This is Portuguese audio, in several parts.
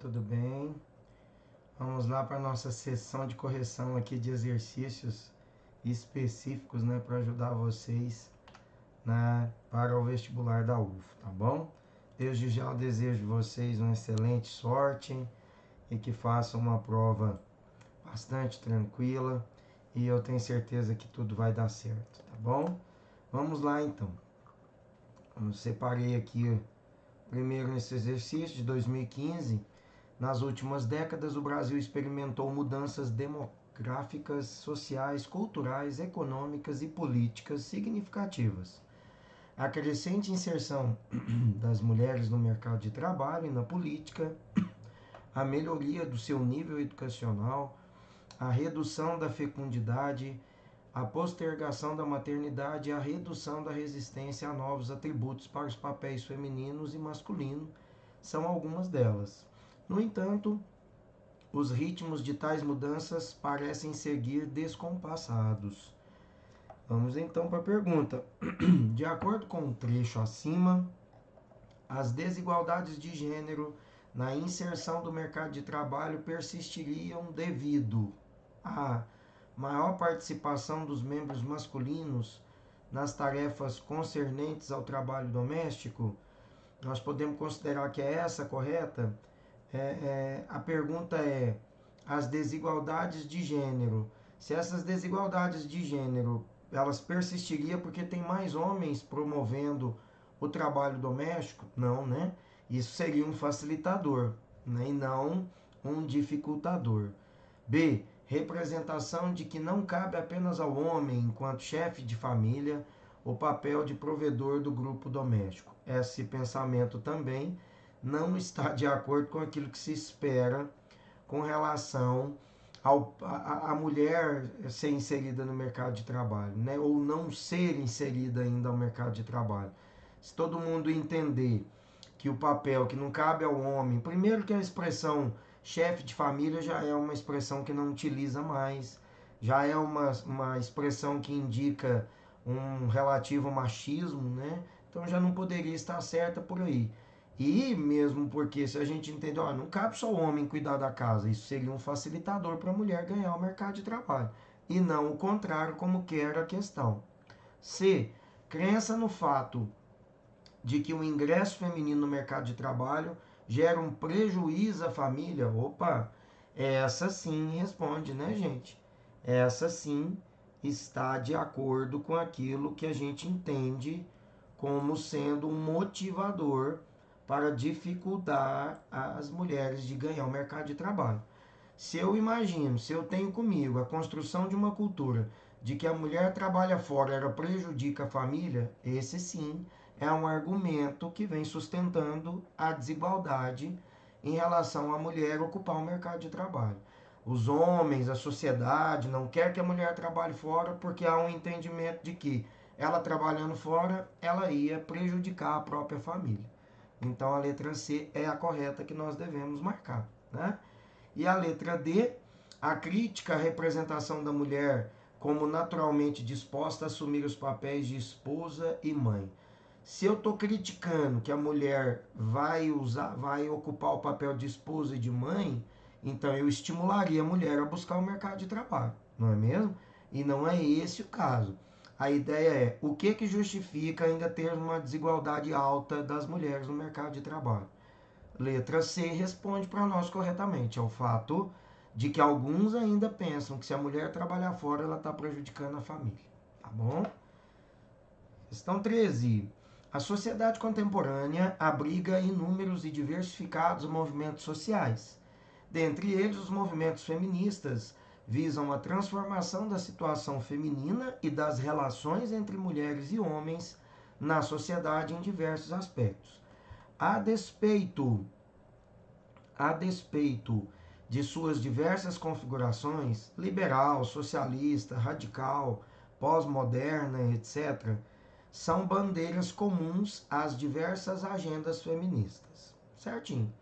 tudo bem? Vamos lá para a nossa sessão de correção aqui de exercícios específicos, né, para ajudar vocês, né, para o vestibular da UF, tá bom? Desde já eu desejo vocês uma excelente sorte e que façam uma prova bastante tranquila e eu tenho certeza que tudo vai dar certo, tá bom? Vamos lá então. Eu separei aqui primeiro nesse exercício de 2015. Nas últimas décadas, o Brasil experimentou mudanças demográficas, sociais, culturais, econômicas e políticas significativas. A crescente inserção das mulheres no mercado de trabalho e na política, a melhoria do seu nível educacional, a redução da fecundidade, a postergação da maternidade e a redução da resistência a novos atributos para os papéis femininos e masculinos são algumas delas. No entanto, os ritmos de tais mudanças parecem seguir descompassados. Vamos então para a pergunta. De acordo com o trecho acima, as desigualdades de gênero na inserção do mercado de trabalho persistiriam devido a maior participação dos membros masculinos nas tarefas concernentes ao trabalho doméstico. Nós podemos considerar que é essa correta? A pergunta é as desigualdades de gênero. Se essas desigualdades de gênero elas persistiriam porque tem mais homens promovendo o trabalho doméstico? Não, né? Isso seria um facilitador, né? E não um dificultador. B. Representação de que não cabe apenas ao homem, enquanto chefe de família, o papel de provedor do grupo doméstico. Esse pensamento também não está de acordo com aquilo que se espera com relação a mulher ser inserida no mercado de trabalho, né? Ou não ser inserida ainda no mercado de trabalho. Se todo mundo entender que o papel que não cabe ao homem, primeiro que a expressão chefe de família já é uma expressão que não utiliza mais, já é uma expressão que indica um relativo machismo, né? Então já não poderia estar certa por aí. E mesmo porque se a gente entender, ó, não cabe só o homem cuidar da casa, isso seria um facilitador para a mulher ganhar o mercado de trabalho. E não o contrário, como quer a questão. C. Crença no fato de que o ingresso feminino no mercado de trabalho gera um prejuízo à família. Opa, essa sim responde, né, gente? Essa sim está de acordo com aquilo que a gente entende como sendo um motivador para dificultar as mulheres de ganhar o mercado de trabalho. Se eu imagino, se eu tenho comigo a construção de uma cultura de que a mulher trabalha fora, ela prejudica a família, esse sim é um argumento que vem sustentando a desigualdade em relação à mulher ocupar o mercado de trabalho. Os homens, a sociedade não quer que a mulher trabalhe fora porque há um entendimento de que ela trabalhando fora, ela ia prejudicar a própria família. Então a letra C é a correta que nós devemos marcar, né? E a letra D, a crítica à representação da mulher como naturalmente disposta a assumir os papéis de esposa e mãe. Se eu estou criticando que a mulher vai ocupar o papel de esposa e de mãe, então eu estimularia a mulher a buscar o mercado de trabalho, não é mesmo? E não é esse o caso. A ideia é o que justifica ainda ter uma desigualdade alta das mulheres no mercado de trabalho. Letra C responde para nós corretamente. É o fato de que alguns ainda pensam que se a mulher trabalhar fora, ela está prejudicando a família. Tá bom? Questão 13. A sociedade contemporânea abriga inúmeros e diversificados movimentos sociais. Dentre eles, os movimentos feministas visam a transformação da situação feminina e das relações entre mulheres e homens na sociedade em diversos aspectos. A despeito de suas diversas configurações, liberal, socialista, radical, pós-moderna, etc., são bandeiras comuns às diversas agendas feministas. Certinho.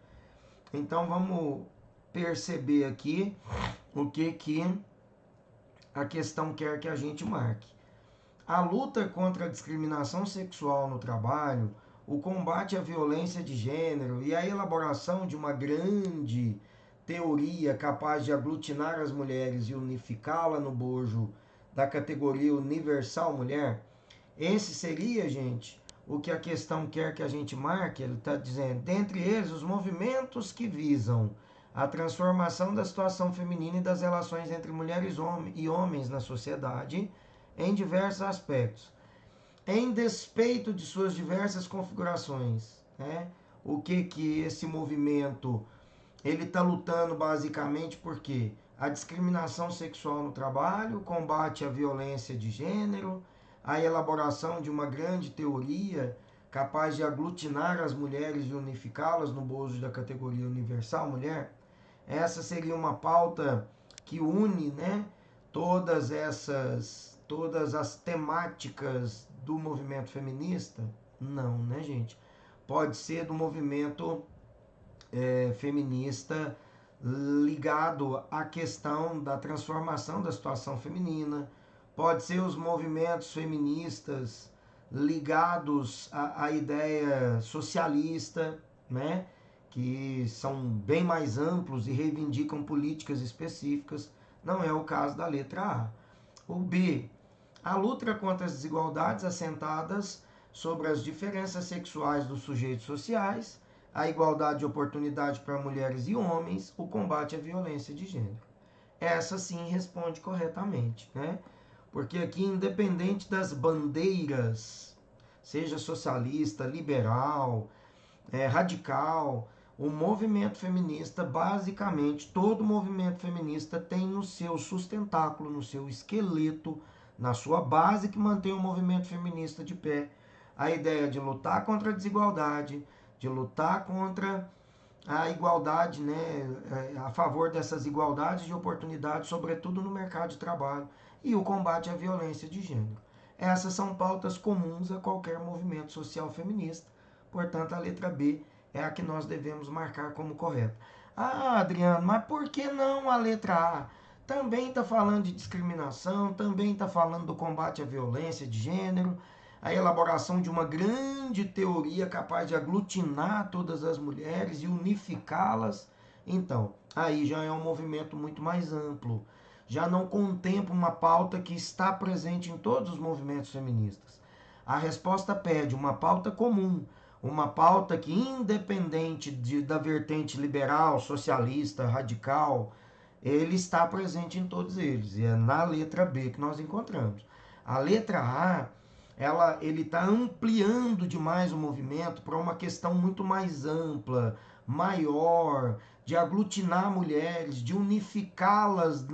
Então vamos perceber aqui o que a questão quer que a gente marque. A luta contra a discriminação sexual no trabalho, o combate à violência de gênero e a elaboração de uma grande teoria capaz de aglutinar as mulheres e unificá-la no bojo da categoria universal mulher, esse seria, gente, o que a questão quer que a gente marque. Ele está dizendo, dentre eles, os movimentos que visam a transformação da situação feminina e das relações entre mulheres e homens na sociedade em diversos aspectos, em despeito de suas diversas configurações, né? O que esse movimento ele está lutando basicamente por quê? A discriminação sexual no trabalho, o combate à violência de gênero, a elaboração de uma grande teoria capaz de aglutinar as mulheres e unificá-las no bojo da categoria universal mulher. Essa seria uma pauta que une, né, todas as temáticas do movimento feminista? Não, né, gente? Pode ser do movimento feminista ligado à questão da transformação da situação feminina, pode ser os movimentos feministas ligados à ideia socialista, né? Que são bem mais amplos e reivindicam políticas específicas. Não é o caso da letra A. O B, a luta contra as desigualdades assentadas sobre as diferenças sexuais dos sujeitos sociais, a igualdade de oportunidade para mulheres e homens, o combate à violência de gênero. Essa sim responde corretamente, né? Porque aqui, independente das bandeiras, seja socialista, liberal, radical, o movimento feminista, basicamente, todo movimento feminista tem no seu sustentáculo, no seu esqueleto, na sua base que mantém o movimento feminista de pé, a ideia de lutar contra a desigualdade, de lutar contra a igualdade, né, a favor dessas igualdades de oportunidades, sobretudo no mercado de trabalho, e o combate à violência de gênero. Essas são pautas comuns a qualquer movimento social feminista, portanto a letra B é a que nós devemos marcar como correta. Ah, Adriano, mas por que não a letra A? Também está falando de discriminação, também está falando do combate à violência de gênero, a elaboração de uma grande teoria capaz de aglutinar todas as mulheres e unificá-las. Então, aí já é um movimento muito mais amplo. Já não contempla uma pauta que está presente em todos os movimentos feministas. A resposta pede uma pauta comum, uma pauta que, independente da vertente liberal, socialista, radical, ele está presente em todos eles. E é na letra B que nós encontramos. A letra A, ele está ampliando demais o movimento para uma questão muito mais ampla, maior, de aglutinar mulheres, de unificá-las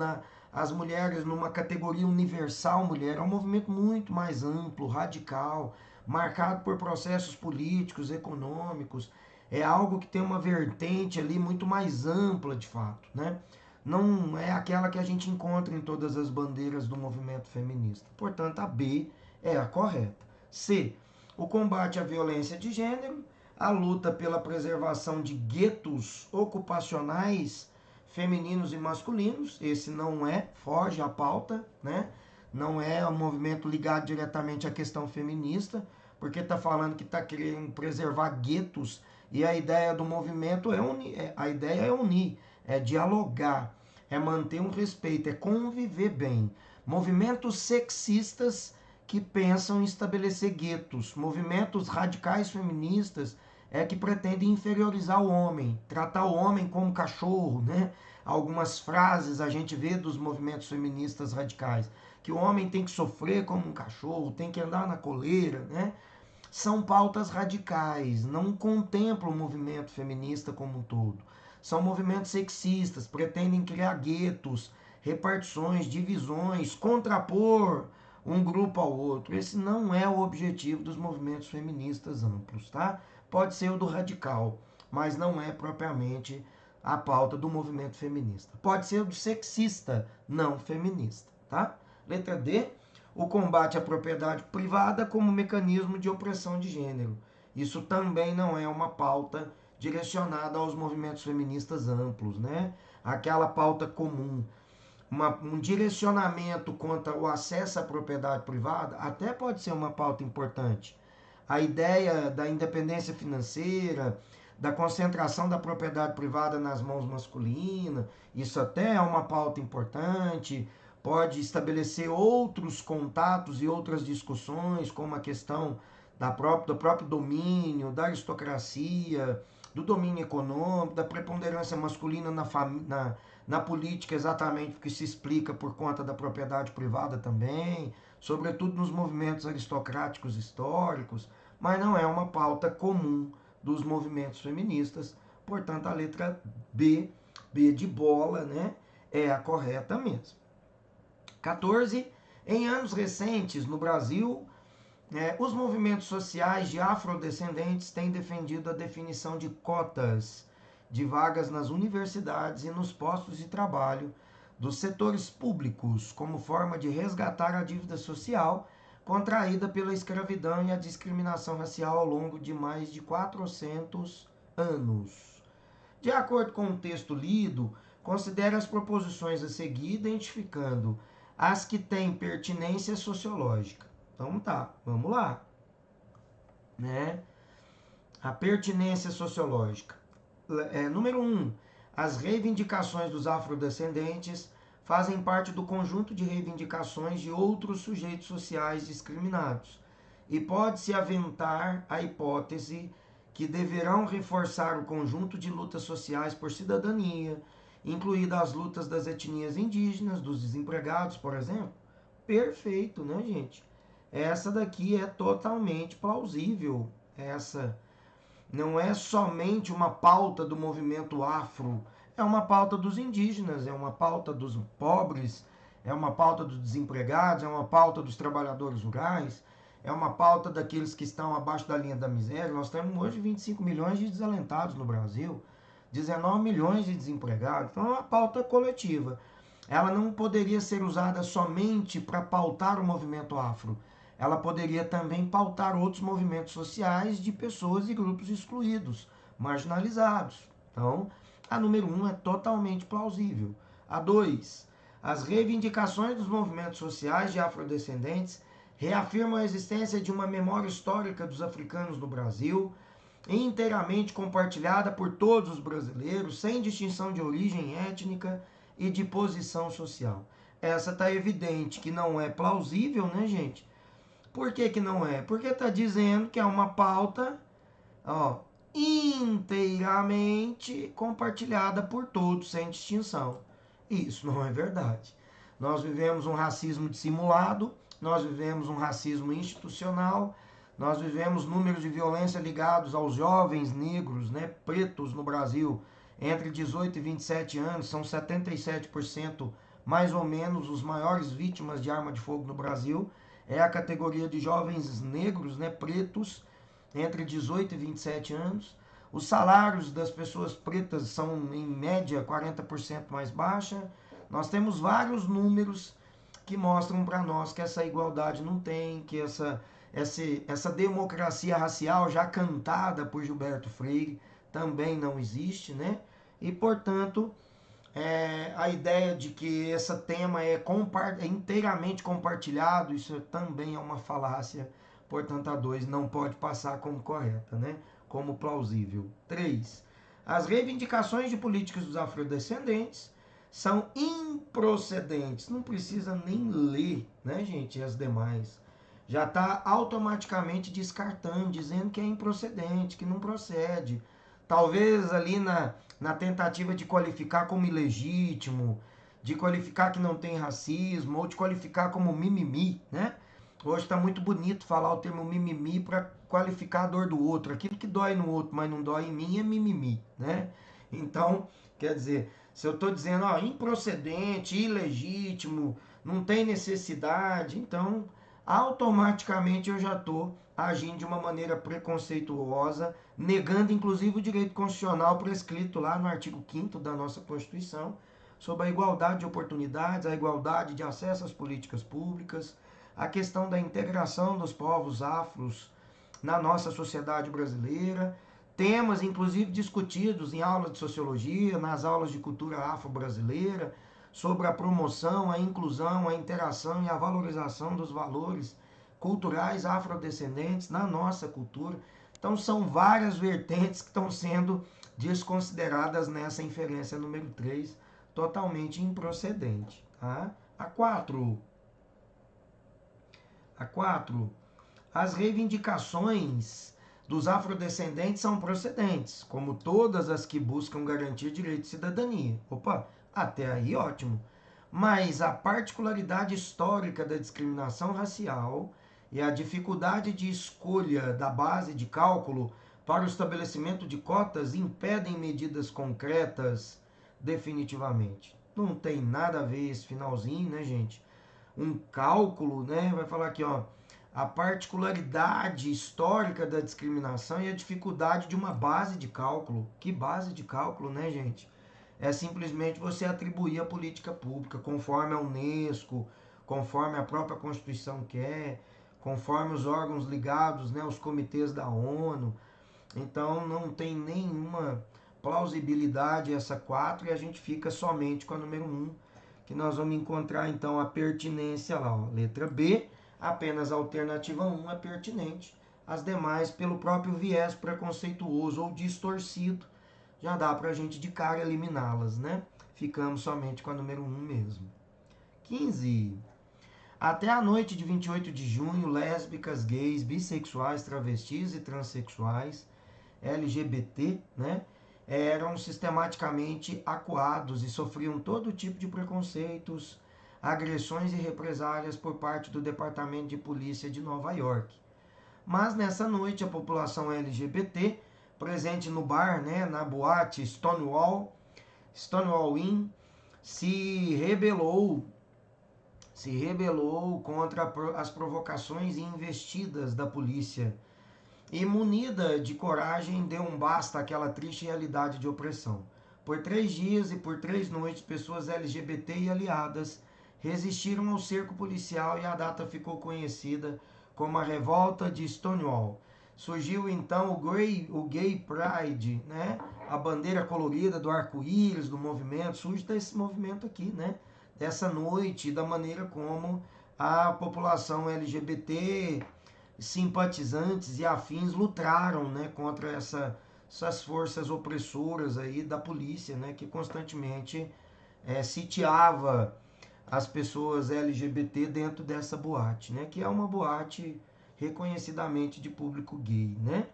as mulheres numa categoria universal mulher. É um movimento muito mais amplo, radical, marcado por processos políticos, econômicos. É algo que tem uma vertente ali muito mais ampla, de fato, né? Não é aquela que a gente encontra em todas as bandeiras do movimento feminista. Portanto, a B é a correta. C, o combate à violência de gênero, a luta pela preservação de guetos ocupacionais femininos e masculinos. Esse não é, foge à pauta, né? Não é um movimento ligado diretamente à questão feminista, porque está falando que está querendo preservar guetos, e a ideia do movimento a ideia é unir, é dialogar, é manter um respeito, é conviver bem. Movimentos sexistas que pensam em estabelecer guetos, movimentos radicais feministas que pretendem inferiorizar o homem, tratar o homem como cachorro, né? Algumas frases a gente vê dos movimentos feministas radicais, que o homem tem que sofrer como um cachorro, tem que andar na coleira, né? São pautas radicais, não contemplam o movimento feminista como um todo. São movimentos sexistas, pretendem criar guetos, repartições, divisões, contrapor um grupo ao outro. Esse não é o objetivo dos movimentos feministas amplos, tá? Pode ser o do radical, mas não é propriamente a pauta do movimento feminista. Pode ser o do sexista, não feminista, tá? Letra D, o combate à propriedade privada como mecanismo de opressão de gênero. Isso também não é uma pauta direcionada aos movimentos feministas amplos, né? Aquela pauta comum. Um direcionamento quanto ao acesso à propriedade privada até pode ser uma pauta importante. a ideia da independência financeira, da concentração da propriedade privada nas mãos masculinas, isso até é uma pauta importante, pode estabelecer outros contatos e outras discussões, como a questão do próprio domínio, da aristocracia, do domínio econômico, da preponderância masculina na política, exatamente porque se explica por conta da propriedade privada também, sobretudo nos movimentos aristocráticos históricos, mas não é uma pauta comum dos movimentos feministas, portanto a letra B, B de bola, né, é a correta mesmo. 14. Em anos recentes, no Brasil, os movimentos sociais de afrodescendentes têm defendido a definição de cotas de vagas nas universidades e nos postos de trabalho dos setores públicos, como forma de resgatar a dívida social contraída pela escravidão e a discriminação racial ao longo de mais de 400 anos. De acordo com o texto lido, considere as proposições a seguir, identificando as que têm pertinência sociológica. Então tá, vamos lá. Né? A pertinência sociológica. Número 1. As reivindicações dos afrodescendentes fazem parte do conjunto de reivindicações de outros sujeitos sociais discriminados e pode-se aventar a hipótese que deverão reforçar o conjunto de lutas sociais por cidadania, incluídas as lutas das etnias indígenas, dos desempregados, por exemplo. Perfeito, né, gente? Essa daqui é totalmente plausível. Essa não é somente uma pauta do movimento afro, é uma pauta dos indígenas, é uma pauta dos pobres, é uma pauta dos desempregados, é uma pauta dos trabalhadores rurais, é uma pauta daqueles que estão abaixo da linha da miséria. Nós temos hoje 25 milhões de desalentados no Brasil, 19 milhões de desempregados, então é uma pauta coletiva. Ela não poderia ser usada somente para pautar o movimento afro. Ela poderia também pautar outros movimentos sociais de pessoas e grupos excluídos, marginalizados. Então, a número 1 é totalmente plausível. A 2, as reivindicações dos movimentos sociais de afrodescendentes reafirmam a existência de uma memória histórica dos africanos no Brasil, inteiramente compartilhada por todos os brasileiros, sem distinção de origem étnica e de posição social. Essa está evidente que não é plausível, né, gente? Por que que não é? Porque está dizendo que é uma pauta, inteiramente compartilhada por todos, sem distinção. Isso não é verdade. Nós vivemos um racismo dissimulado, nós vivemos um racismo institucional, nós vivemos números de violência ligados aos jovens negros, né, pretos no Brasil, entre 18 e 27 anos, são 77% mais ou menos os maiores vítimas de arma de fogo no Brasil. É a categoria de jovens negros, né, pretos, entre 18 e 27 anos. Os salários das pessoas pretas são, em média, 40% mais baixa. Nós temos vários números que mostram para nós que essa igualdade não tem, que essa democracia racial já cantada por Gilberto Freire também não existe, né? E, portanto, a ideia de que esse tema é inteiramente compartilhado, isso também é uma falácia, portanto a 2 não pode passar como correta, né? Como plausível. 3. As reivindicações de políticas dos afrodescendentes são improcedentes. Não precisa nem ler, né, gente, as demais. Já está automaticamente descartando, dizendo que é improcedente, que não procede. Talvez ali na tentativa de qualificar como ilegítimo, de qualificar que não tem racismo, ou de qualificar como mimimi, né? Hoje está muito bonito falar o termo mimimi para qualificar a dor do outro. Aquilo que dói no outro, mas não dói em mim, é mimimi, né? Então, quer dizer, se eu estou dizendo, improcedente, ilegítimo, não tem necessidade, então automaticamente eu já estou agindo de uma maneira preconceituosa, negando inclusive o direito constitucional prescrito lá no artigo 5º da nossa Constituição, sobre a igualdade de oportunidades, a igualdade de acesso às políticas públicas, a questão da integração dos povos afros na nossa sociedade brasileira, temas inclusive discutidos em aulas de sociologia, nas aulas de cultura afro-brasileira, sobre a promoção, a inclusão, a interação e a valorização dos valores culturais afrodescendentes na nossa cultura. Então são várias vertentes que estão sendo desconsideradas nessa inferência número 3, totalmente improcedente. Tá? A 4. As reivindicações dos afrodescendentes são procedentes, como todas as que buscam garantir direito de cidadania. Opa, até aí ótimo. Mas a particularidade histórica da discriminação racial e a dificuldade de escolha da base de cálculo para o estabelecimento de cotas impedem medidas concretas definitivamente. Não tem nada a ver esse finalzinho, né, gente? Um cálculo, né? Vai falar aqui, ó, a particularidade histórica da discriminação e a dificuldade de uma base de cálculo. Que base de cálculo, né, gente? É simplesmente você atribuir a política pública conforme a Unesco, conforme a própria Constituição quer, conforme os órgãos ligados, né, os comitês da ONU. Então não tem nenhuma plausibilidade essa 4 e a gente fica somente com a número 1, que nós vamos encontrar então a pertinência lá, ó, letra B, apenas a alternativa 1 é pertinente, as demais pelo próprio viés preconceituoso ou distorcido, já dá para a gente de cara eliminá-las, né? Ficamos somente com a número 1 mesmo. 15. Até a noite de 28 de junho, lésbicas, gays, bissexuais, travestis e transexuais, LGBT, né, eram sistematicamente acuados e sofriam todo tipo de preconceitos, agressões e represálias por parte do Departamento de Polícia de Nova York. Mas nessa noite, a população LGBT, presente no bar, né, na boate Stonewall Inn, se rebelou contra as provocações e investidas da polícia. E munida de coragem, deu um basta àquela triste realidade de opressão. Por 3 dias e por 3 noites, pessoas LGBT e aliadas resistiram ao cerco policial e a data ficou conhecida como a Revolta de Stonewall. Surgiu então o Gay Pride, né? A bandeira colorida do arco-íris, do movimento, surge desse movimento aqui, né? Dessa noite, da maneira como a população LGBT, simpatizantes e afins lutaram, né, contra essas forças opressoras aí da polícia, né, que constantemente sitiava as pessoas LGBT dentro dessa boate, né, que é uma boate reconhecidamente de público gay, né,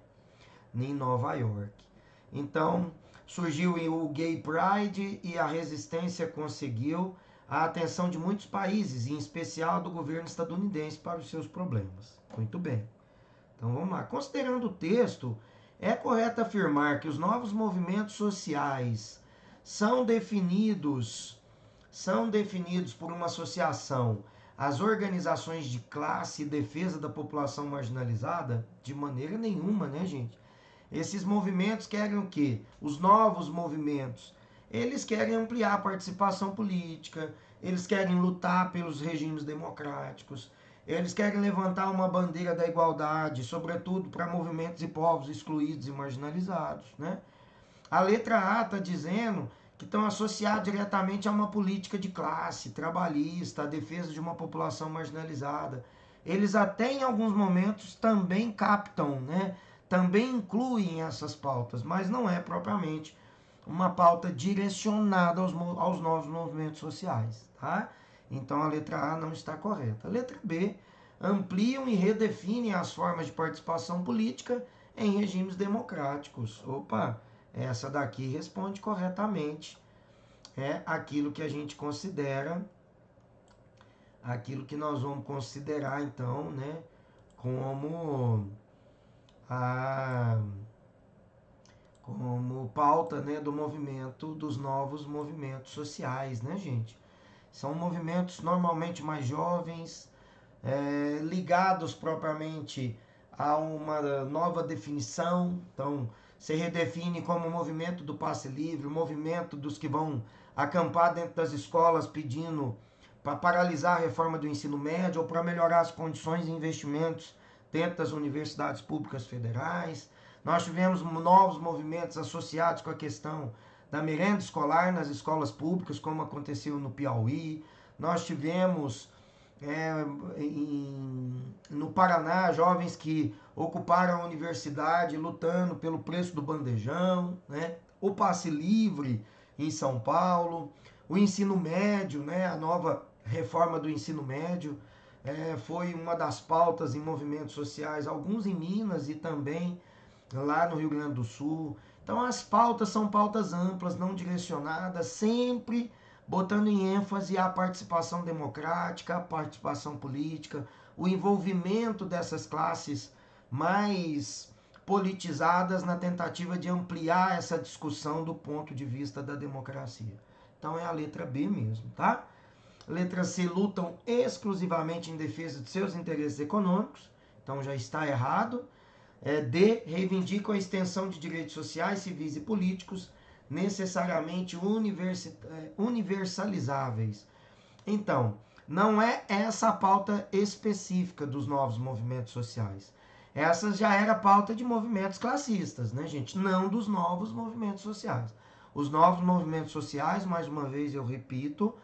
em Nova York. Então surgiu o Gay Pride e a resistência conseguiu a atenção de muitos países, em especial do governo estadunidense, para os seus problemas. Muito bem. Então vamos lá. Considerando o texto, é correto afirmar que os novos movimentos sociais são definidos por uma associação às organizações de classe e defesa da população marginalizada? De maneira nenhuma, né, gente? Esses movimentos querem o quê? Os novos movimentos, eles querem ampliar a participação política, eles querem lutar pelos regimes democráticos, eles querem levantar uma bandeira da igualdade, sobretudo para movimentos e povos excluídos e marginalizados, né? A letra A está dizendo que estão associados diretamente a uma política de classe, trabalhista, a defesa de uma população marginalizada. Eles até em alguns momentos também captam, né? Também incluem essas pautas, mas não é propriamente uma pauta direcionada aos novos movimentos sociais, tá? Então a letra A não está correta. A letra B, ampliam e redefinem as formas de participação política em regimes democráticos. Opa, essa daqui responde corretamente. É aquilo que a gente considera, aquilo que nós vamos considerar então, né, como pauta, né, do movimento, dos novos movimentos sociais, né, gente? São movimentos normalmente mais jovens, ligados propriamente a uma nova definição. Então, se redefine como o movimento do passe livre, o movimento dos que vão acampar dentro das escolas pedindo para paralisar a reforma do ensino médio ou para melhorar as condições e investimentos dentro das universidades públicas federais. Nós tivemos novos movimentos associados com a questão da merenda escolar nas escolas públicas, como aconteceu no Piauí. Nós tivemos no Paraná, jovens que ocuparam a universidade lutando pelo preço do bandejão, né? O passe livre em São Paulo, o ensino médio, né? A nova reforma do ensino médio foi uma das pautas em movimentos sociais, alguns em Minas e também lá no Rio Grande do Sul. Então as pautas são pautas amplas, não direcionadas, sempre botando em ênfase a participação democrática, a participação política, o envolvimento dessas classes mais politizadas na tentativa de ampliar essa discussão do ponto de vista da democracia. Então é a letra B mesmo, tá? Letra C, lutam exclusivamente em defesa de seus interesses econômicos, então já está errado. D, reivindicam a extensão de direitos sociais, civis e políticos necessariamente universalizáveis. Então, não é essa a pauta específica dos novos movimentos sociais. Essa já era pauta de movimentos classistas, né, gente? Não dos novos movimentos sociais. Os novos movimentos sociais, mais uma vez eu repito,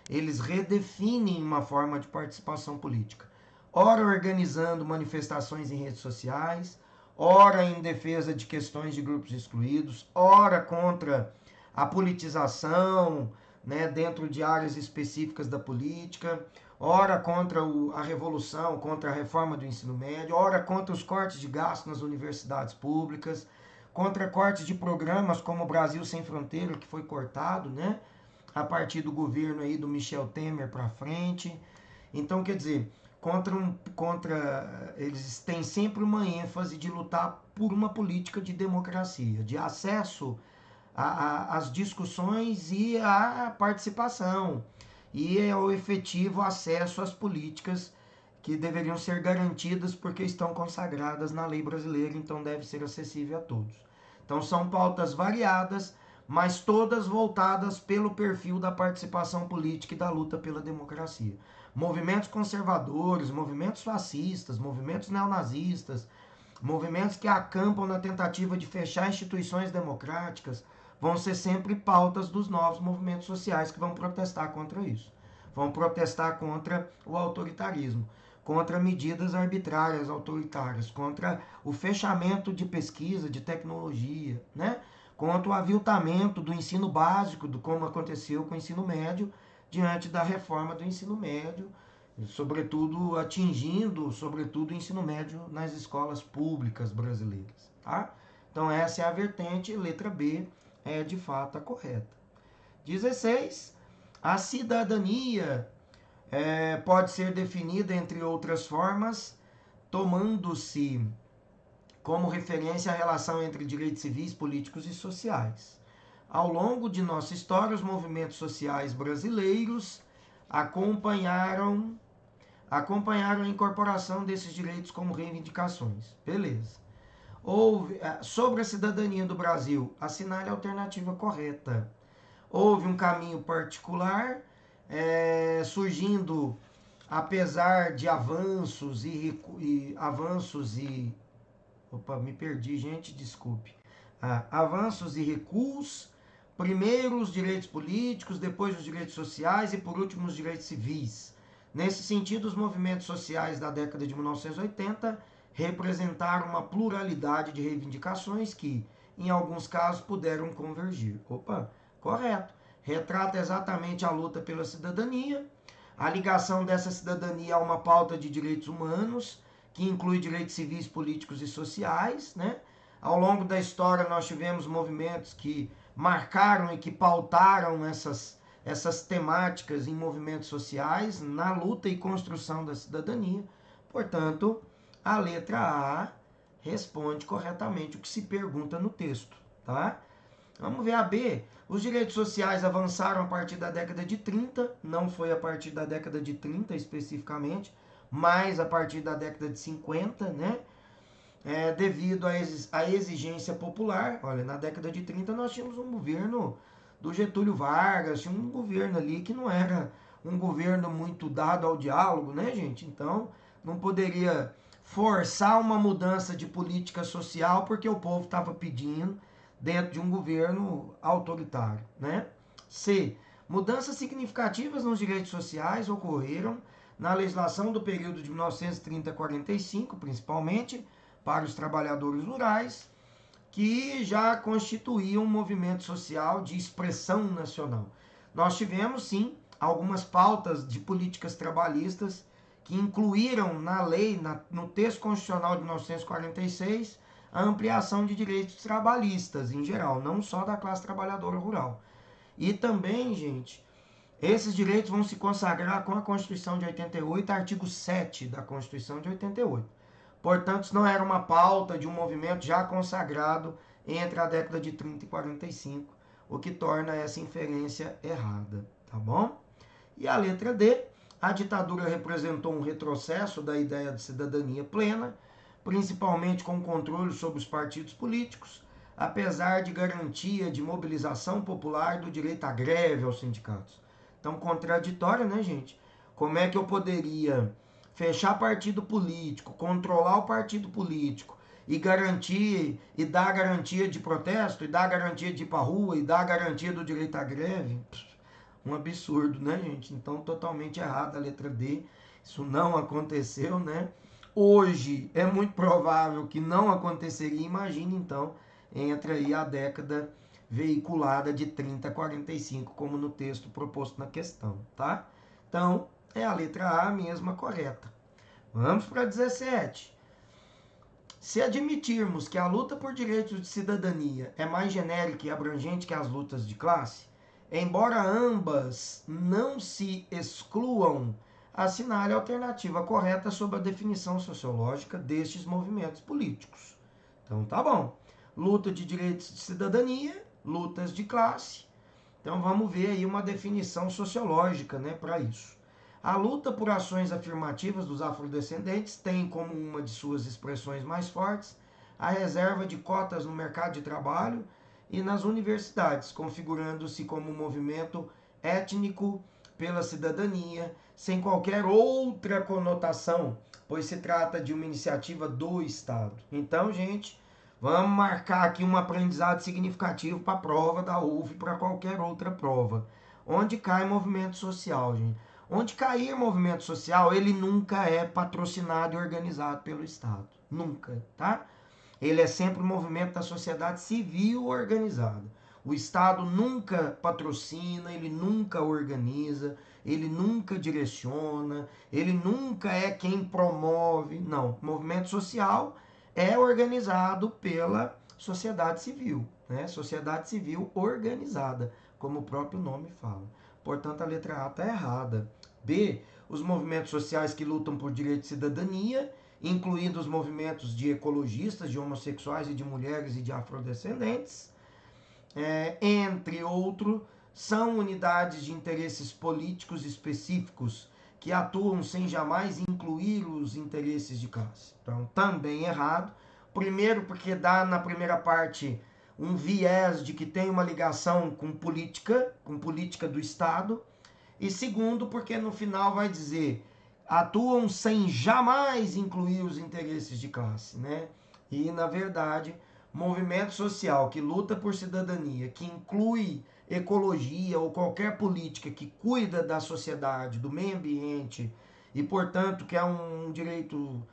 eles redefinem uma forma de participação política. Ora organizando manifestações em redes sociais, ora em defesa de questões de grupos excluídos, ora contra a politização, né, dentro de áreas específicas da política, ora contra a revolução, contra a reforma do ensino médio, ora contra os cortes de gastos nas universidades públicas, contra cortes de programas como o Brasil Sem Fronteira, que foi cortado, né, a partir do governo aí do Michel Temer para frente. Então, quer dizer, eles têm sempre uma ênfase de lutar por uma política de democracia, de acesso às discussões e à participação, e ao efetivo acesso às políticas que deveriam ser garantidas porque estão consagradas na lei brasileira, então deve ser acessível a todos. Então são pautas variadas, mas todas voltadas pelo perfil da participação política e da luta pela democracia. Movimentos conservadores, movimentos fascistas, movimentos neonazistas, movimentos que acampam na tentativa de fechar instituições democráticas, vão ser sempre pautas dos novos movimentos sociais que vão protestar contra isso. Vão protestar contra o autoritarismo, contra medidas arbitrárias autoritárias, contra o fechamento de pesquisa, de tecnologia, né? Contra o aviltamento do ensino básico, como aconteceu com o ensino médio, diante da reforma do ensino médio, sobretudo atingindo, o ensino médio nas escolas públicas brasileiras, tá? Então essa é a vertente, letra B é de fato a correta. 16. A cidadania pode ser definida, entre outras formas, tomando-se como referência a relação entre direitos civis, políticos e sociais. Ao longo de nossa história, os movimentos sociais brasileiros acompanharam a incorporação desses direitos como reivindicações. Beleza. Sobre a cidadania do Brasil, assinale a alternativa correta. Houve um caminho particular, surgindo, apesar de avanços e opa, me perdi, gente, desculpe. Avanços e recuos, primeiro os direitos políticos, depois os direitos sociais e por último os direitos civis. Nesse sentido, os movimentos sociais da década de 1980 representaram uma pluralidade de reivindicações que, em alguns casos, puderam convergir. Opa, correto. Retrata exatamente a luta pela cidadania, a ligação dessa cidadania a uma pauta de direitos humanos, que inclui direitos civis, políticos e sociais, né? Ao longo da história nós tivemos movimentos que marcaram e que pautaram essas temáticas em movimentos sociais, na luta e construção da cidadania. Portanto, a letra A responde corretamente o que se pergunta no texto, tá? Vamos ver a B. Os direitos sociais avançaram a partir da década de 30, não foi a partir da década de 30 especificamente, mas a partir da década de 50, né? Devido à exigência popular. Olha, na década de 30 nós tínhamos um governo do Getúlio Vargas, tinha um governo ali que não era um governo muito dado ao diálogo, né, gente? Então, não poderia forçar uma mudança de política social porque o povo estava pedindo dentro de um governo autoritário, né? C. Mudanças significativas nos direitos sociais ocorreram na legislação do período de 1930 a 45, principalmente, para os trabalhadores rurais, que já constituía um movimento social de expressão nacional. Nós tivemos, sim, algumas pautas de políticas trabalhistas que incluíram na lei, no texto constitucional de 1946, a ampliação de direitos trabalhistas em geral, não só da classe trabalhadora rural. E também, gente, esses direitos vão se consagrar com a Constituição de 88, artigo 7 da Constituição de 88. Portanto, isso não era uma pauta de um movimento já consagrado entre a década de 30 e 45, o que torna essa inferência errada, tá bom? E a letra D, a ditadura representou um retrocesso da ideia de cidadania plena, principalmente com controle sobre os partidos políticos, apesar de garantia de mobilização popular do direito à greve aos sindicatos. Então, contraditório, né, gente? Como é que eu poderia fechar partido político, controlar o partido político e garantir, e dar garantia de protesto, e dar garantia de ir pra rua, e dar garantia do direito à greve? Um absurdo, né, gente? Então, totalmente errado a letra D. Isso não aconteceu, né? Hoje é muito provável que não aconteceria. Imagine, então, entre aí a década veiculada de 30 a 45, como no texto proposto na questão, tá? Então, é a letra A mesma correta. Vamos para 17. Se admitirmos que a luta por direitos de cidadania é mais genérica e abrangente que as lutas de classe, embora ambas não se excluam, assinale a alternativa correta sob a definição sociológica destes movimentos políticos. Então tá bom. Luta de direitos de cidadania, lutas de classe. Então vamos ver aí uma definição sociológica, né, para isso. A luta por ações afirmativas dos afrodescendentes tem como uma de suas expressões mais fortes a reserva de cotas no mercado de trabalho e nas universidades, configurando-se como um movimento étnico pela cidadania, sem qualquer outra conotação, pois se trata de uma iniciativa do Estado. Então, gente, vamos marcar aqui um aprendizado significativo para a prova da UF e para qualquer outra prova. Onde cai movimento social, gente? Onde cair movimento social, ele nunca é patrocinado e organizado pelo Estado. Nunca, tá? Ele é sempre um movimento da sociedade civil organizada. O Estado nunca patrocina, ele nunca organiza, ele nunca direciona, ele nunca é quem promove. Não, o movimento social é organizado pela sociedade civil, né? Sociedade civil organizada, como o próprio nome fala. Portanto, a letra A está errada. B, os movimentos sociais que lutam por direito de cidadania, incluindo os movimentos de ecologistas, de homossexuais e de mulheres e de afrodescendentes, entre outros, são unidades de interesses políticos específicos que atuam sem jamais incluir os interesses de classe. Então, também errado. Primeiro, porque dá na primeira parte um viés de que tem uma ligação com política do Estado. E segundo, porque no final vai dizer, atuam sem jamais incluir os interesses de classe, né? E, na verdade, movimento social que luta por cidadania, que inclui ecologia ou qualquer política que cuida da sociedade, do meio ambiente, e, portanto, que é um direito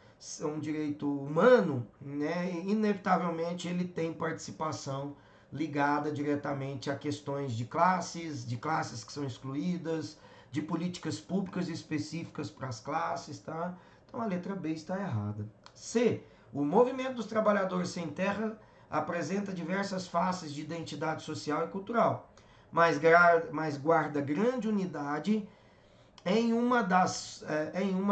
humano, né? Inevitavelmente ele tem participação ligada diretamente a questões de classes que são excluídas, de políticas públicas específicas para as classes, tá? Então a letra B está errada. C. O movimento dos trabalhadores sem terra apresenta diversas faces de identidade social e cultural, mas guarda grande unidade em uma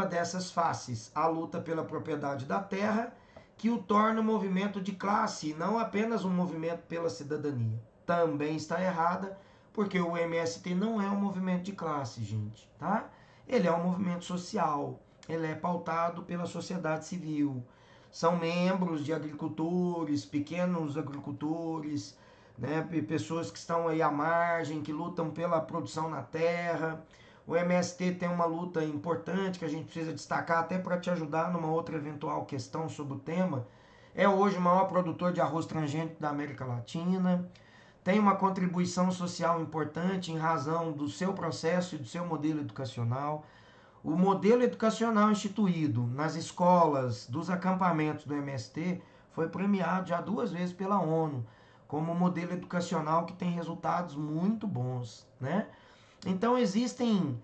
dessas faces, a luta pela propriedade da terra, que o torna um movimento de classe e não apenas um movimento pela cidadania. Também está errada, porque o MST não é um movimento de classe, gente, tá? Ele é um movimento social, ele é pautado pela sociedade civil. São membros de agricultores, pequenos agricultores, né? Pessoas que estão aí à margem, que lutam pela produção na terra. O MST tem uma luta importante que a gente precisa destacar até para te ajudar numa outra eventual questão sobre o tema. É hoje o maior produtor de arroz transgênico da América Latina. Tem uma contribuição social importante em razão do seu processo e do seu modelo educacional. O modelo educacional instituído nas escolas dos acampamentos do MST foi premiado já 2 vezes pela ONU como modelo educacional que tem resultados muito bons, né? Então existem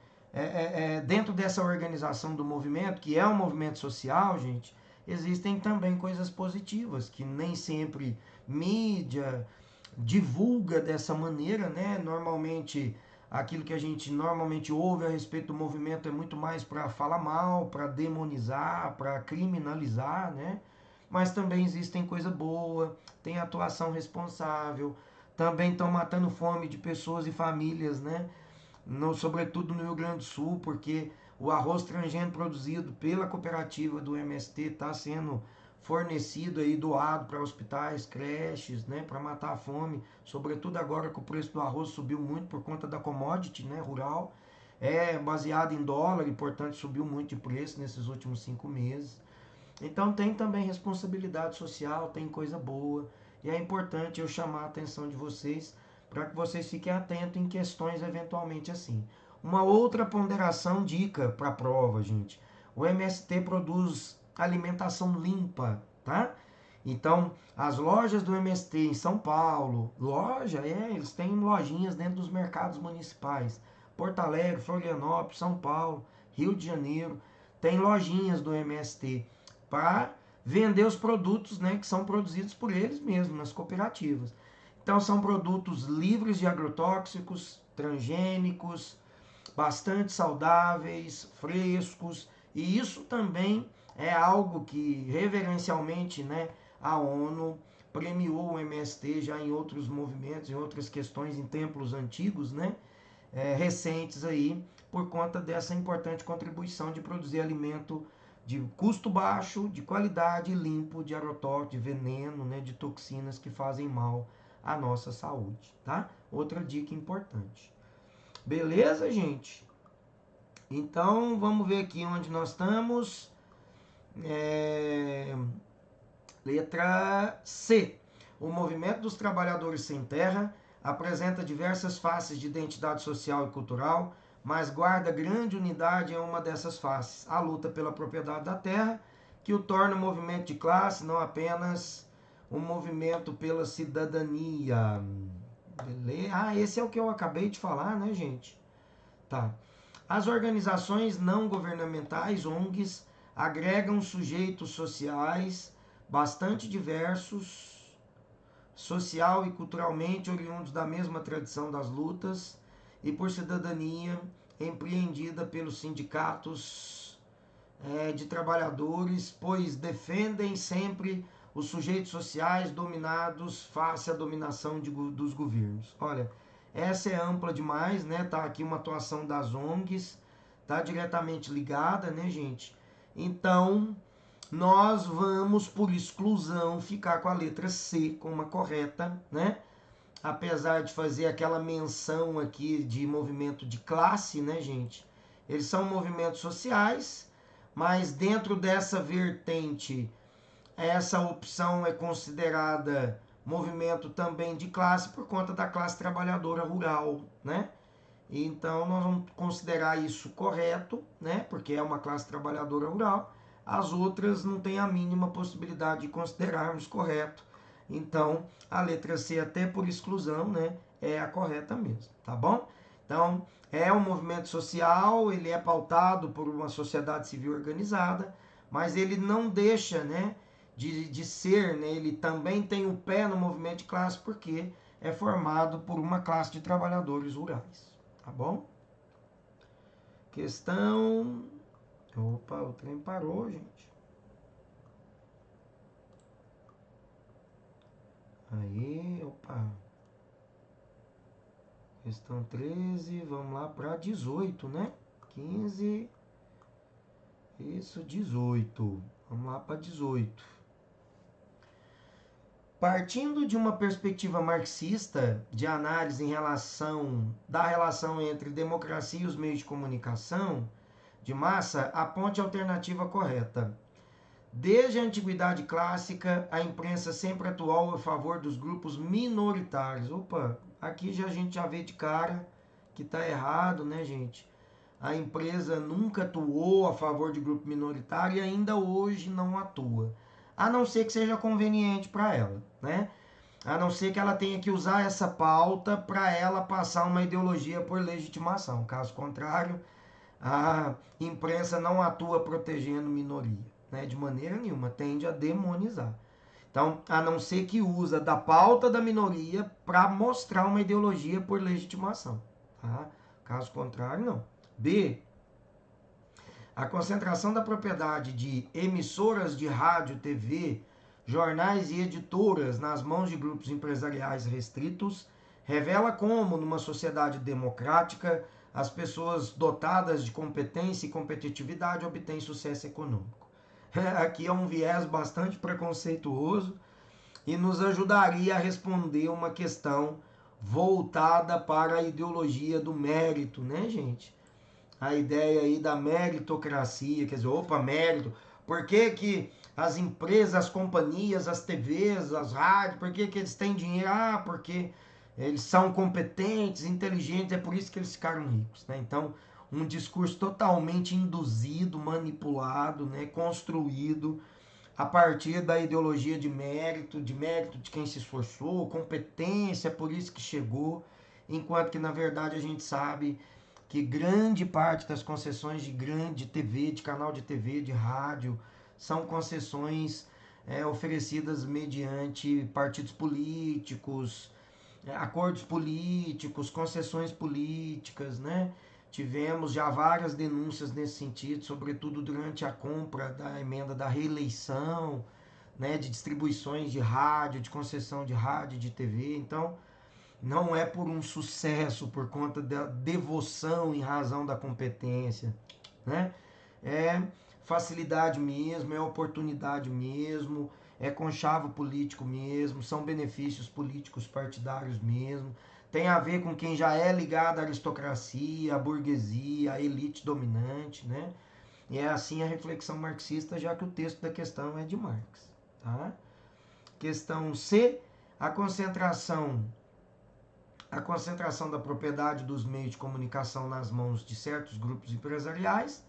dentro dessa organização do movimento, que é um movimento social, gente, existem também coisas positivas que nem sempre mídia divulga dessa maneira, né? Normalmente aquilo que a gente normalmente ouve a respeito do movimento é muito mais para falar mal, para demonizar, para criminalizar, né? Mas também existem coisa boa, tem atuação responsável, também estão matando fome de pessoas e famílias, né? Sobretudo no Rio Grande do Sul, porque o arroz transgênico produzido pela cooperativa do MST está sendo fornecido aí, doado para hospitais, creches, né, para matar a fome, sobretudo agora que o preço do arroz subiu muito por conta da commodity, né, rural, é baseado em dólar e, portanto, subiu muito de preço nesses últimos 5 meses. Então tem também responsabilidade social, tem coisa boa, e é importante eu chamar a atenção de vocês para que vocês fiquem atentos em questões eventualmente assim. Uma outra ponderação, dica para a prova, gente. O MST produz alimentação limpa, tá? Então, as lojas do MST em São Paulo, eles têm lojinhas dentro dos mercados municipais. Porto Alegre, Florianópolis, São Paulo, Rio de Janeiro, tem lojinhas do MST para vender os produtos, né, que são produzidos por eles mesmos, nas cooperativas. Então são produtos livres de agrotóxicos, transgênicos, bastante saudáveis, frescos, e isso também é algo que reverencialmente, né, a ONU premiou o MST já em outros movimentos, em outras questões, em templos antigos, né, recentes aí, por conta dessa importante contribuição de produzir alimento de custo baixo, de qualidade, limpo, de agrotóxico, de veneno, né, de toxinas que fazem mal à nossa saúde, tá? Outra dica importante. Beleza, gente? Então, vamos ver aqui onde nós estamos. Letra C. O movimento dos trabalhadores sem terra apresenta diversas faces de identidade social e cultural, mas guarda grande unidade em uma dessas faces, a luta pela propriedade da terra, que o torna um movimento de classe, não apenas um movimento pela cidadania. Beleza? Ah, esse é o que eu acabei de falar, né, gente? Tá. As organizações não governamentais, ONGs, agregam sujeitos sociais bastante diversos, social e culturalmente oriundos da mesma tradição das lutas e por cidadania empreendida pelos sindicatos de trabalhadores, pois defendem sempre os sujeitos sociais dominados face à dominação dos governos. Olha, essa é ampla demais, né? Tá aqui uma atuação das ONGs, tá diretamente ligada, né, gente? Então, nós vamos, por exclusão, ficar com a letra C como a correta, né? Apesar de fazer aquela menção aqui de movimento de classe, né, gente? Eles são movimentos sociais, mas dentro dessa vertente, essa opção é considerada movimento também de classe por conta da classe trabalhadora rural, né? Então nós vamos considerar isso correto, né? Porque é uma classe trabalhadora rural. As outras não tem a mínima possibilidade de considerarmos correto. Então a letra C, até por exclusão, né, é a correta mesmo, tá bom? Então é um movimento social, ele é pautado por uma sociedade civil organizada, mas ele não deixa, né, de ser, né, ele também tem o pé no movimento de classe porque é formado por uma classe de trabalhadores rurais. Tá bom? Questão. Opa, o trem parou, gente. Aí, opa. Questão 13, vamos lá para 18, né? 15. Isso, 18. Vamos lá para 18. Partindo de uma perspectiva marxista de análise da relação entre democracia e os meios de comunicação de massa, aponte a alternativa correta. Desde a antiguidade clássica, a imprensa sempre atuou a favor dos grupos minoritários. Opa, aqui a gente já vê de cara que está errado, né, gente? a empresa nunca atuou a favor de grupo minoritário e ainda hoje não atua. A não ser que seja conveniente para ela, né? A não ser que ela tenha que usar essa pauta para ela passar uma ideologia por legitimação. Caso contrário, a imprensa não atua protegendo minoria, né? De maneira nenhuma, tende a demonizar. Então, a não ser que usa da pauta da minoria para mostrar uma ideologia por legitimação. Tá? Caso contrário, não. B. A concentração da propriedade de emissoras de rádio, TV, jornais e editoras nas mãos de grupos empresariais restritos revela como, numa sociedade democrática, as pessoas dotadas de competência e competitividade obtêm sucesso econômico. Aqui é um viés bastante preconceituoso e nos ajudaria a responder uma questão voltada para a ideologia do mérito, né, gente? A ideia aí da meritocracia, quer dizer, opa, mérito. Por que que as empresas, as companhias, as TVs, as rádios, por que que eles têm dinheiro? Ah, porque eles são competentes, inteligentes, é por isso que eles ficaram ricos, né? Então, um discurso totalmente induzido, manipulado, né, construído a partir da ideologia de mérito de quem se esforçou, competência, por isso que chegou, enquanto que na verdade a gente sabe que grande parte das concessões de TV, de canal de TV, de rádio, são concessões oferecidas mediante partidos políticos, acordos políticos, concessões políticas, né? Tivemos já várias denúncias nesse sentido, sobretudo durante a compra da emenda da reeleição, né, de distribuições de rádio, de concessão de rádio, de TV. Então, não é por um sucesso, por conta da devoção em razão da competência, né? É facilidade mesmo, é oportunidade mesmo, é conchavo político mesmo, são benefícios políticos partidários mesmo, tem a ver com quem já é ligado à aristocracia, à burguesia, à elite dominante, né? E é assim a reflexão marxista, já que o texto da questão é de Marx, tá? Questão C, a concentração da propriedade dos meios de comunicação nas mãos de certos grupos empresariais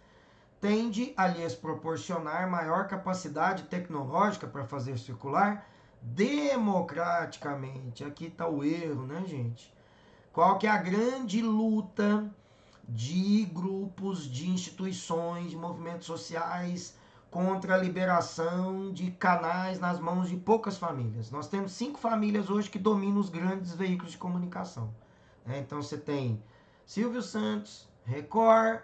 tende a lhes proporcionar maior capacidade tecnológica para fazer circular democraticamente. Aqui está o erro, né, gente? Qual que é a grande luta de grupos, de instituições, de movimentos sociais contra a liberação de canais nas mãos de poucas famílias? Nós temos 5 famílias hoje que dominam os grandes veículos de comunicação. Então você tem Silvio Santos, Record,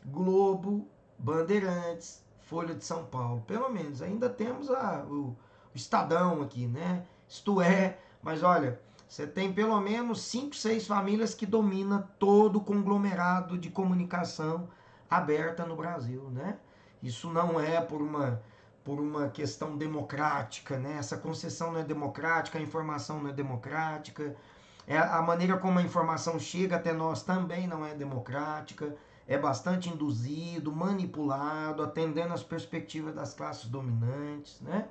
Globo, Bandeirantes, Folha de São Paulo. Pelo menos ainda temos o Estadão aqui, né? Isto é, mas olha, você tem pelo menos 5, 6 famílias que dominam todo o conglomerado de comunicação aberta no Brasil, né? Isso não é por uma questão democrática, né? Essa concessão não é democrática, a informação não é democrática, a maneira como a informação chega até nós também não é democrática, é bastante induzido, manipulado, atendendo às perspectivas das classes dominantes, né?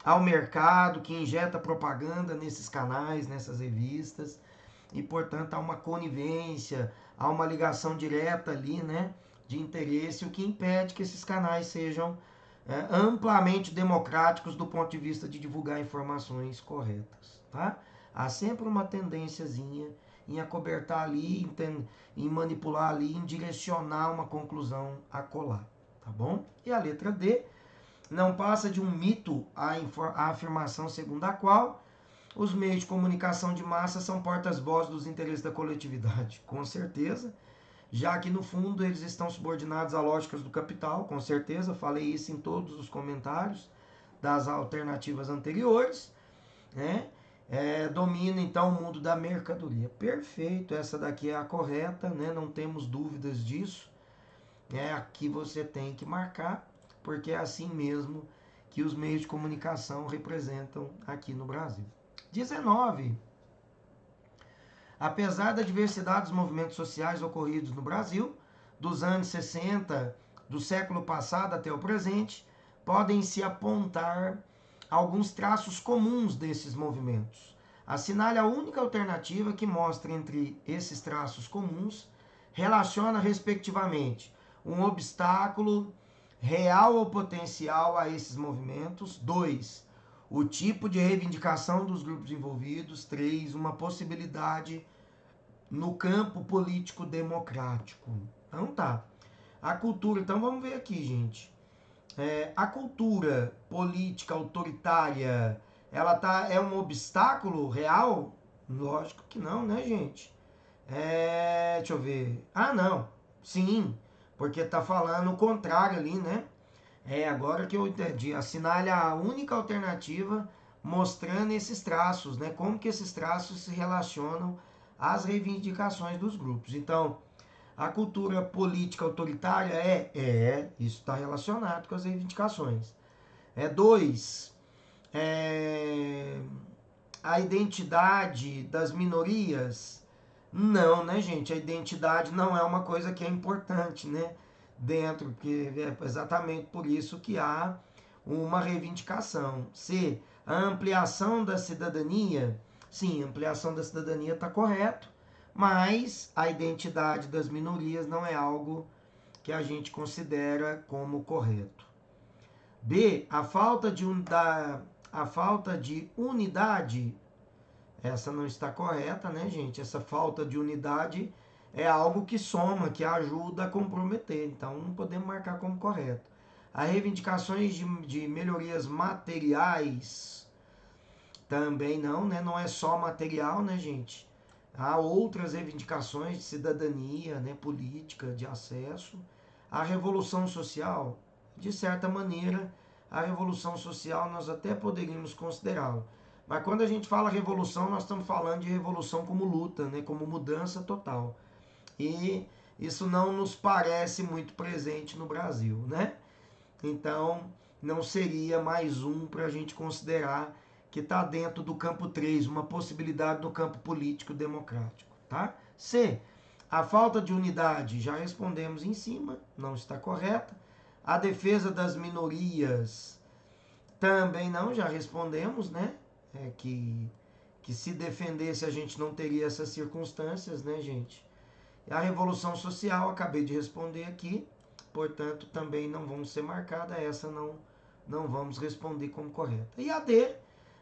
Ao mercado que injeta propaganda nesses canais, nessas revistas, e portanto há uma conivência, há uma ligação direta ali, né, de interesse, o que impede que esses canais sejam amplamente democráticos do ponto de vista de divulgar informações corretas, tá? Há sempre uma tendênciazinha em acobertar ali, em manipular ali, em direcionar uma conclusão a colar, tá bom? E a letra D não passa de um mito a afirmação segundo a qual os meios de comunicação de massa são portas-vozes dos interesses da coletividade. Com certeza, já que no fundo eles estão subordinados a lógicas do capital, com certeza, falei isso em todos os comentários das alternativas anteriores, né? Domina então o mundo da mercadoria. Perfeito, essa daqui é a correta, né? Não temos dúvidas disso. Aqui você tem que marcar, porque é assim mesmo que os meios de comunicação representam aqui no Brasil. 19. Apesar da diversidade dos movimentos sociais ocorridos no Brasil, dos anos 60 do século passado até o presente, podem-se apontar alguns traços comuns desses movimentos. Assinale a única alternativa que mostra entre esses traços comuns relaciona respectivamente um obstáculo real ou potencial a esses movimentos. 2, o tipo de reivindicação dos grupos envolvidos. 3, uma possibilidade no campo político democrático. Então tá. A cultura, então vamos ver aqui, gente. A cultura política autoritária, é um obstáculo real? Lógico que não, né, gente? Deixa eu ver. Ah, não. Sim, porque tá falando o contrário ali, né? Agora que eu entendi. Assinale a única alternativa mostrando esses traços, né? Como que esses traços se relacionam às reivindicações dos grupos. Então, a cultura política autoritária isso está relacionado com as reivindicações. 2, a identidade das minorias. Não, né, gente? A identidade não é uma coisa que é importante, né? Dentro, porque é exatamente por isso que há uma reivindicação. C, a ampliação da cidadania. Sim, a ampliação da cidadania está correto, mas a identidade das minorias não é algo que a gente considera como correto. B, a falta de unidade, essa não está correta, né, gente? Essa falta de unidade é algo que soma, que ajuda a comprometer, então não podemos marcar como correto. As reivindicações de melhorias materiais, também não, né? Não é só material, né, gente? Há outras reivindicações de cidadania, né, política, de acesso. A revolução social, de certa maneira, a revolução social nós até poderíamos considerá-la. Mas quando a gente fala revolução, nós estamos falando de revolução como luta, né, como mudança total. E isso não nos parece muito presente no Brasil, né? Então, não seria mais um para a gente considerar que está dentro do campo 3, uma possibilidade do campo político democrático, tá? C, a falta de unidade, já respondemos em cima, não está correta. A defesa das minorias, também não, já respondemos, né? Que se defendesse a gente não teria essas circunstâncias, né, gente? E a revolução social, acabei de responder aqui, portanto, também não vamos ser marcada, essa não vamos responder como correta. E a D,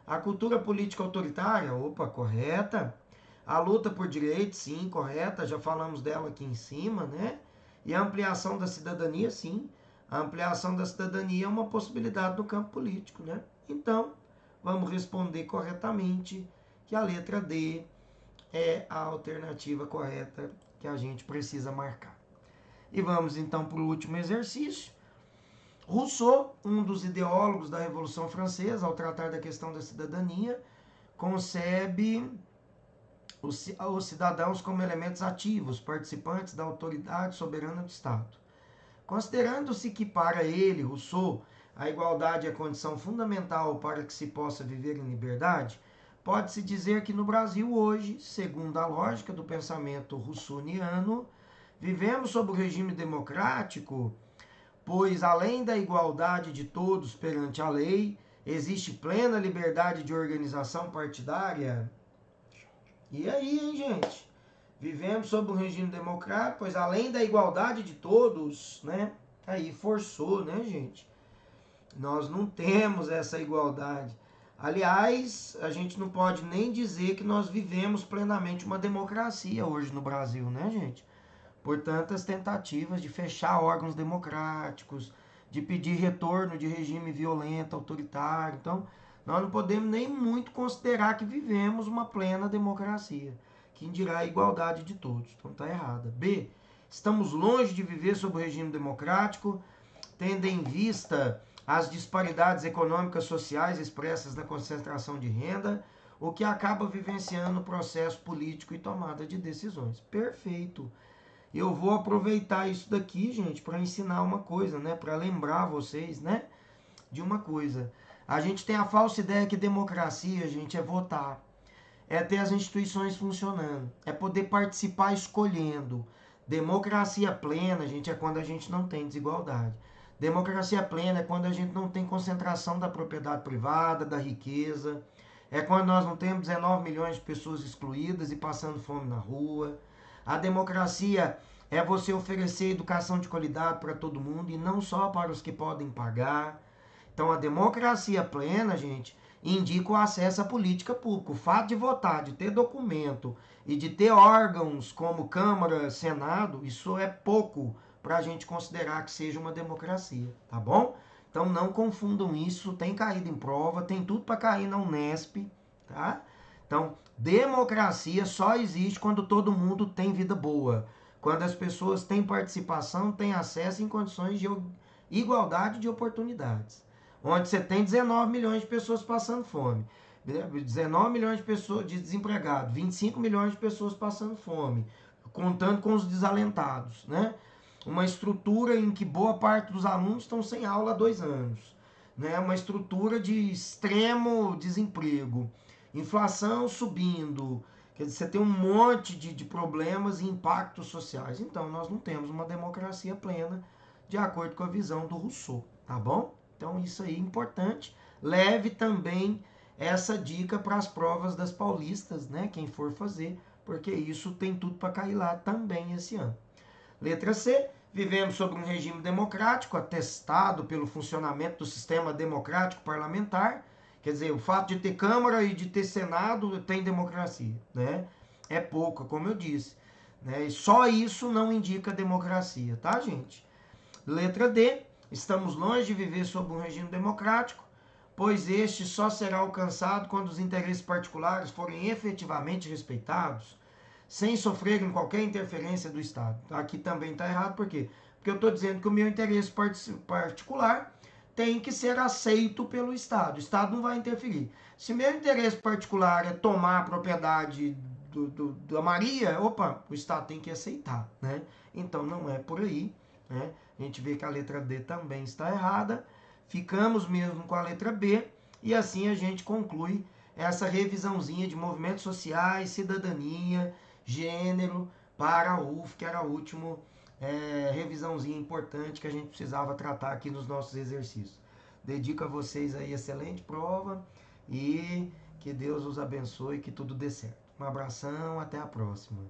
a cultura política autoritária, opa, correta. A luta por direitos, sim, correta, já falamos dela aqui em cima, né? E a ampliação da cidadania, sim. A ampliação da cidadania é uma possibilidade do campo político, né? Então, vamos responder corretamente que a letra D é a alternativa correta que a gente precisa marcar. E vamos então para o último exercício. Rousseau, um dos ideólogos da Revolução Francesa, ao tratar da questão da cidadania, concebe os cidadãos como elementos ativos, participantes da autoridade soberana do Estado. Considerando-se que para ele, Rousseau, a igualdade é a condição fundamental para que se possa viver em liberdade, pode-se dizer que no Brasil hoje, segundo a lógica do pensamento rousseauiano, vivemos sob o regime democrático, pois além da igualdade de todos perante a lei, existe plena liberdade de organização partidária. E aí, hein, gente? Vivemos sob um regime democrático, pois além da igualdade de todos, né? Aí forçou, né, gente? Nós não temos essa igualdade. Aliás, a gente não pode nem dizer que nós vivemos plenamente uma democracia hoje no Brasil, né, gente? Por tantas tentativas de fechar órgãos democráticos, de pedir retorno de regime violento, autoritário. Então, nós não podemos nem muito considerar que vivemos uma plena democracia, que indirá a igualdade de todos. Então, está errada. B, estamos longe de viver sob o regime democrático, tendo em vista as disparidades econômicas sociais expressas na concentração de renda, o que acaba vivenciando o processo político e tomada de decisões. Perfeito. Eu vou aproveitar isso daqui, gente, para ensinar uma coisa, né? Para lembrar vocês, né? De uma coisa. A gente tem a falsa ideia que democracia, gente, é votar. É ter as instituições funcionando. É poder participar escolhendo. Democracia plena, gente, é quando a gente não tem desigualdade. Democracia plena é quando a gente não tem concentração da propriedade privada, da riqueza. É quando nós não temos 19 milhões de pessoas excluídas e passando fome na rua. A democracia é você oferecer educação de qualidade para todo mundo e não só para os que podem pagar. Então, a democracia plena, gente, indica o acesso à política pública. O fato de votar, de ter documento e de ter órgãos como Câmara, Senado, isso é pouco para a gente considerar que seja uma democracia, tá bom? Então, não confundam isso, tem caído em prova, tem tudo para cair na Unesp, tá? Então, democracia só existe quando todo mundo tem vida boa. Quando as pessoas têm participação, têm acesso em condições de igualdade de oportunidades. Onde você tem 19 milhões de pessoas passando fome. 19 milhões de pessoas de desempregados, 25 milhões de pessoas passando fome, contando com os desalentados, né? Uma estrutura em que boa parte dos alunos estão sem aula há 2 anos, né? Uma estrutura de extremo desemprego, inflação subindo, quer dizer, você tem um monte de problemas e impactos sociais. Então, nós não temos uma democracia plena de acordo com a visão do Rousseau, tá bom? Então, isso aí é importante. Leve também essa dica para as provas das paulistas, né? Quem for fazer, porque isso tem tudo para cair lá também esse ano. Letra C. Vivemos sob um regime democrático, atestado pelo funcionamento do sistema democrático parlamentar. Quer dizer, o fato de ter Câmara e de ter Senado tem democracia, né? É pouco, como eu disse. Né? E só isso não indica democracia, tá, gente? Letra D. Estamos longe de viver sob um regime democrático, pois este só será alcançado quando os interesses particulares forem efetivamente respeitados, sem sofrerem qualquer interferência do Estado. Aqui também está errado, por quê? Porque eu estou dizendo que o meu interesse particular tem que ser aceito pelo Estado. O Estado não vai interferir. Se meu interesse particular é tomar a propriedade da Maria, opa, o Estado tem que aceitar, né? Então não é por aí, né? A gente vê que a letra D também está errada. Ficamos mesmo com a letra B e assim a gente conclui essa revisãozinha de movimentos sociais, cidadania, gênero para a UF, que era a última revisãozinha importante que a gente precisava tratar aqui nos nossos exercícios. Dedico a vocês aí excelente prova e que Deus os abençoe e que tudo dê certo. Um abração, até a próxima.